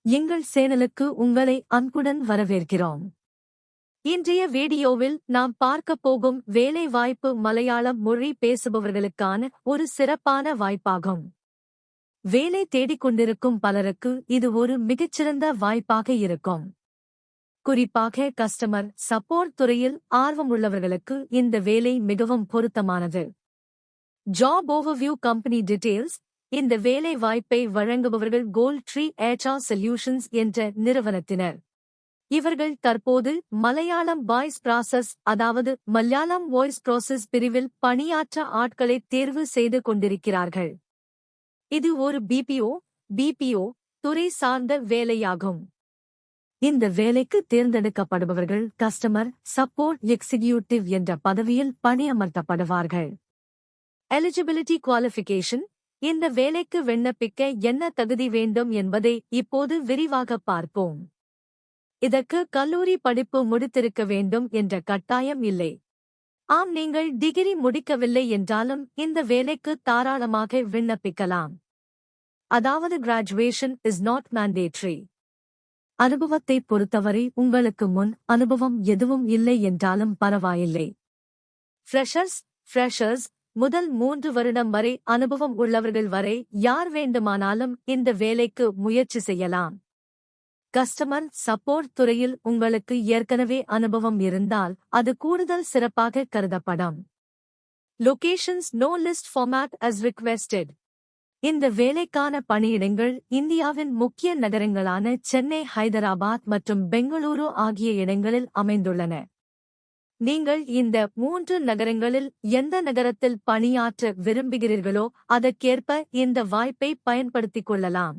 எங்கள் சேனலுக்கு உங்களை அன்புடன் வரவேற்கிறோம். இன்றைய வீடியோவில் நாம் பார்க்கப் போகும் வேலைவாய்ப்பு மலையாளம் மொழி பேசுபவர்களுக்கான ஒரு சிறப்பான வாய்ப்பாகும். வேலை தேடிக்கொண்டிருக்கும் பலருக்கு இது ஒரு மிகச்சிறந்த வாய்ப்பாக இருக்கும். குறிப்பாக கஸ்டமர் சப்போர்ட் துறையில் ஆர்வமுள்ளவர்களுக்கு இந்த வேலை மிகவும் பொருத்தமானது. Job overview company details. இந்த வேலை வாய்ப்பை வழங்குபவர்கள் கோல்ட் ட்ரீ HR சொல்யூஷன்ஸ் என்ற நிறுவனத்தினர். இவர்கள் தற்போது மலையாளம் வாய்ஸ் ப்ராசஸ் அதாவது மலையாளம் வாய்ஸ் ப்ராசஸ் பிரிவில் பணியாற்ற ஆட்களை தேர்வு செய்து கொண்டிருக்கிறார்கள். இது ஒரு BPO துறை சார்ந்த வேலையாகும். இந்த வேலைக்கு தேர்ந்தெடுக்கப்படுபவர்கள் கஸ்டமர் சப்போர்ட் எக்ஸிகியூட்டிவ் என்ற பதவியில் பணியமர்த்தப்படுவார்கள். Eligibility qualification. இந்த வேலைக்கு விண்ணப்பிக்க என்ன தகுதி வேண்டும் என்பதை இப்போது விரிவாக பார்ப்போம். இதற்கு கல்லூரி படிப்பு முடித்திருக்க வேண்டும் என்ற கட்டாயம் இல்லை. ஆம், நீங்கள் டிகிரி முடிக்கவில்லை என்றாலும் இந்த வேலைக்கு தாராளமாக விண்ணப்பிக்கலாம். அதாவது கிராஜுவேஷன் இஸ் நாட் மேண்டேட்டரி. அனுபவத்தை பொறுத்தவரை உங்களுக்கு முன் அனுபவம் எதுவும் இல்லை என்றாலும் பரவாயில்லை. ஃப்ரெஷர்ஸ் முதல் 3 வருடம் வரை அனுபவம் உள்ளவர்கள் வரை யார் வேண்டுமானாலும் இந்த வேலைக்கு முயற்சி செய்யலாம். கஸ்டமர் சப்போர்ட் துறையில் உங்களுக்கு ஏற்கனவே அனுபவம் இருந்தால் அது கூடுதல் சிறப்பாக கருதப்படும். Locations no list format as requested. இந்த வேலைக்கான பணியிடங்கள் இந்தியாவின் முக்கிய நகரங்களான சென்னை, ஹைதராபாத் மற்றும் பெங்களூரு ஆகிய இடங்களில் அமைந்துள்ளன. நீங்கள் இந்த 3 நகரங்களில் எந்த நகரத்தில் பணியாற்ற விரும்புகிறீர்களோ அதற்கேற்ப இந்த வாய்ப்பை பயன்படுத்திக் கொள்ளலாம்.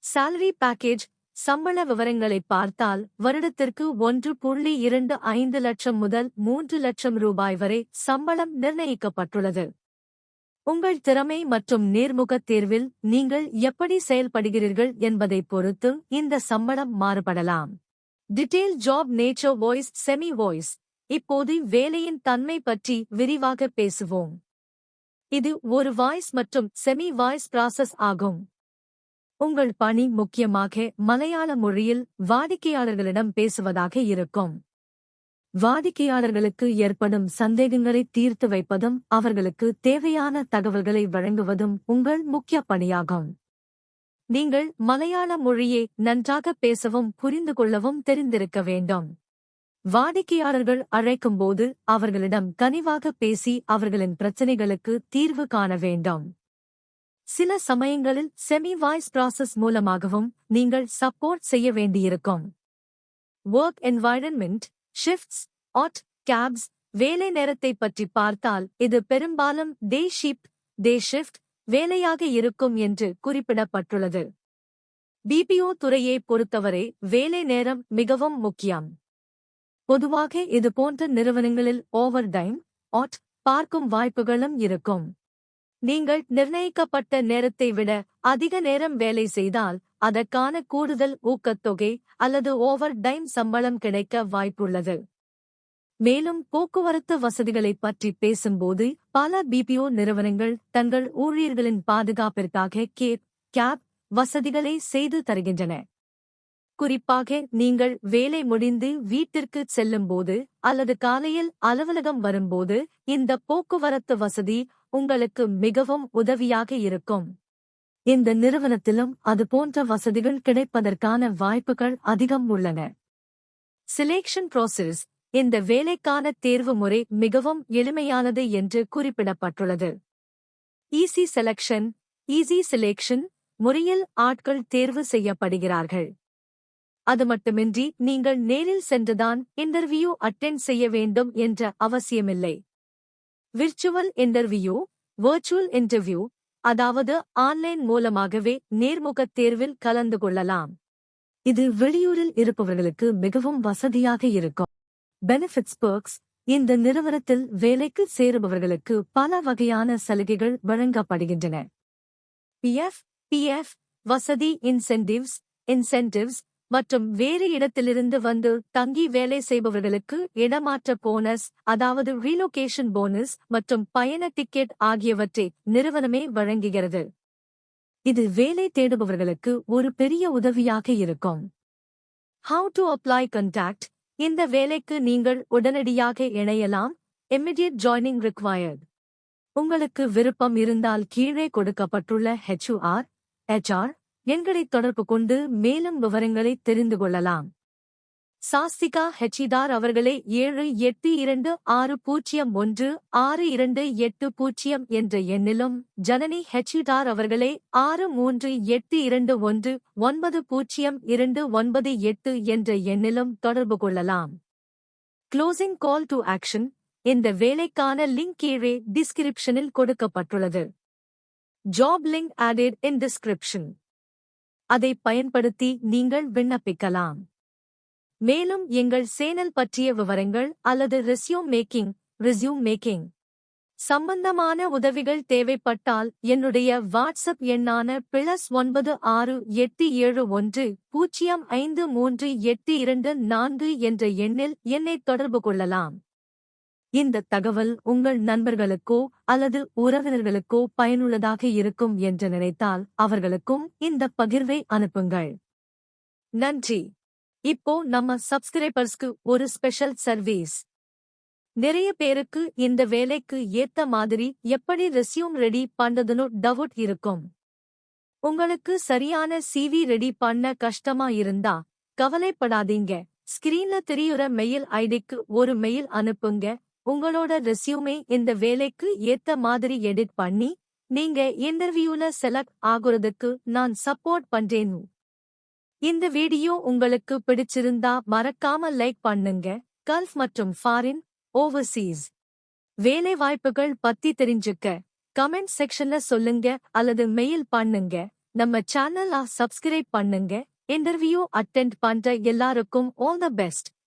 Salary package. சம்பள விவரங்களை பார்த்தால் வருடத்திற்கு 1.25 லட்சம் முதல் 3 லட்சம் ரூபாய் வரை சம்பளம் நிர்ணயிக்கப்பட்டுள்ளது. உங்கள் திறமை மற்றும் நேர்முகத் தேர்வில் நீங்கள் எப்படி செயல்படுகிறீர்கள் என்பதை பொறுத்து இந்த சம்பளம் மாறுபடலாம். Detail job nature voice semi voice. இப்போது வேலையின் தன்மை பற்றி விரிவாக பேசுவோம். இது ஒரு வாய்ஸ் மற்றும் செமி வாய்ஸ் ப்ராசஸ் ஆகும். உங்கள் பணி முக்கியமாக மலையாள மொழியில் வாடிக்கையாளர்களிடம் பேசுவதாக இருக்கும். வாடிக்கையாளர்களுக்கு ஏற்படும் சந்தேகங்களை தீர்த்து வைப்பதும் அவர்களுக்கு தேவையான தகவல்களை வழங்குவதும் உங்கள் முக்கிய பணியாகும். நீங்கள் மலையாள மொழியை நன்றாக பேசவும் புரிந்து கொள்ளவும் தெரிந்திருக்க வேண்டும். வாடிக்கையாளர்கள் அழைக்கும்போது அவர்களிடம் கனிவாக பேசி அவர்களின் பிரச்சினைகளுக்கு தீர்வு காண வேண்டும். சில சமயங்களில் செமி வாய்ஸ் ப்ராசஸ் மூலமாகவும் நீங்கள் சப்போர்ட் செய்ய வேண்டியிருக்கும். Work environment. Shifts caps. வேலை நேரத்தை பற்றி பார்த்தால் இது பெரும்பாலும் டே ஷிஃப்ட் வேலையாக இருக்கும் என்று குறிப்பிடப்பட்டுள்ளது. BPO துறையை பொறுத்தவரை வேலை நேரம் மிகவும் முக்கியம். பொதுவாக இது போன்ற நிறுவனங்களில் ஓவர் டைம் பார்க்கும் வாய்ப்புகளும் இருக்கும். நீங்கள் நிர்ணயிக்கப்பட்ட நேரத்தை விட அதிக நேரம் வேலை செய்தால் அதற்கான கூடுதல் ஊக்கத்தொகை அல்லது ஓவர் டைம் சம்பளம் கிடைக்க வாய்ப்புள்ளது. மேலும் போக்குவரத்து வசதிகளைப் பற்றி பேசும்போது பல BPO நிறுவனங்கள் தங்கள் ஊழியர்களின் பாதுகாப்பிற்காக கேப் வசதிகளை செய்து தருகின்றன. குறிப்பாக நீங்கள் வேலை முடிந்து வீட்டிற்கு செல்லும்போது அல்லது காலையில் அலுவலகம் வரும்போது இந்த போக்குவரத்து வசதி உங்களுக்கு மிகவும் உதவியாக இருக்கும். இந்த நிறுவனத்திலும் அதுபோன்ற வசதிகள் கிடைப்பதற்கான வாய்ப்புகள் அதிகம் உள்ளன. Selection process. இந்த வேலைக்கான தேர்வு முறை மிகவும் எளிமையானது என்று குறிப்பிடப்பட்டுள்ளது. ஈஸி செலெக்ஷன் முறையில் ஆட்கள் தேர்வு செய்யப்படுகிறார்கள். அது மட்டுமின்றி நீங்கள் நேரில் சென்றுதான் இன்டர்வியூ அட்டெண்ட் செய்ய வேண்டும் என்ற அவசியமில்லை. விர்ச்சுவல் இன்டர்வியூ அதாவது ஆன்லைன் மூலமாகவே நேர்முகத் தேர்வில் கலந்து கொள்ளலாம். இது வெளியூரில் இருப்பவர்களுக்கு மிகவும் வசதியாக இருக்கும். Benefits perks. இந்த நிறுவனத்தில் வேலைக்கு சேருபவர்களுக்கு பல வகையான சலுகைகள் வழங்கப்படுகின்றன. PF வசதி, இன்சென்டிவ்ஸ் மற்றும் வேறு இடத்திலிருந்து வந்து தங்கி வேலை செய்பவர்களுக்கு இடமாற்ற போனஸ் அதாவது ரீலோகேஷன் போனஸ் மற்றும் பயண டிக்கெட் ஆகியவற்றை நிறுவனமே வழங்குகிறது. இது வேலை தேடுபவர்களுக்கு ஒரு பெரிய உதவியாக இருக்கும். How to apply contact. இந்த வேலைக்கு நீங்கள் உடனடியாக இணையலாம். Immediate joining required. உங்களுக்கு விருப்பம் இருந்தால் கீழே கொடுக்கப்பட்டுள்ள HR எண்களை தொடர்பு கொண்டு மேலும் விவரங்களை தெரிந்து கொள்ளலாம். சாஸ்திகா ஹெச்சிதார் அவர்களே 7826016280 என்ற எண்ணிலும், ஜனனி ஹெச்சிதார் அவர்களே 6382190298 என்ற எண்ணிலும் தொடர்பு கொள்ளலாம். Closing call to action. இந்த வேலைக்கான லிங்க் கீழே டிஸ்கிரிப்ஷனில் கொடுக்கப்பட்டுள்ளது. Job link added in description. அதை பயன்படுத்தி நீங்கள் விண்ணப்பிக்கலாம். மேலும் எங்கள் சேனல் பற்றிய விவரங்கள் அல்லது ரெஸ்யூம் மேக்கிங் சம்பந்தமான உதவிகள் தேவைப்பட்டால் என்னுடைய வாட்ஸ்அப் எண்ணான +96871053824 என்ற எண்ணில் என்னை தொடர்பு கொள்ளலாம். இந்த தகவல் உங்கள் நண்பர்களுக்கோ அல்லது உறவினர்களுக்கோ பயனுள்ளதாக இருக்கும் என்று நினைத்தால் அவர்களுக்கும் இந்த பகிர்வை அனுப்புங்கள். நன்றி. இப்போ நம்ம சப்ஸ்கிரைபர்ஸ்க்கு ஒரு ஸ்பெஷல் சர்வீஸ். நிறைய பேருக்கு இந்த வேலைக்கு ஏத்த மாதிரி எப்படி ரெஸ்யூம் ரெடி பண்றதுன்னு டவுட் இருக்கும். உங்களுக்கு சரியான CV ரெடி பண்ண கஷ்டமா இருந்தா கவலைப்படாதீங்க. ஸ்கிரீன்ல தெரியுற மெயில் ஐடிக்கு ஒரு மெயில் அனுப்புங்க. உங்களோட ரெஸ்யூமே இந்த வேலைக்கு ஏத்த மாதிரி எடிட் பண்ணி நீங்க இன்டர்வியூல செலக்ட் ஆகுறதுக்கு நான் சப்போர்ட் பண்றேன். இந்த வீடியோ உங்களுக்கு பிடிச்சிருந்தா மறக்காம லைக் பண்ணுங்க. கல்ஃப் மற்றும் ஃபாரின் ஓவர்சீஸ் வேலை வாய்ப்புகள் பத்தி தெரிஞ்சுக்க கமெண்ட் செக்ஷன்ல சொல்லுங்க அல்லது மெயில் பண்ணுங்க. நம்ம சேனலை சப்ஸ்கிரைப் பண்ணுங்க. இன்டர்வியூ அட்டெண்ட் பண்ற எல்லாருக்கும் ஆல் தி பெஸ்ட்.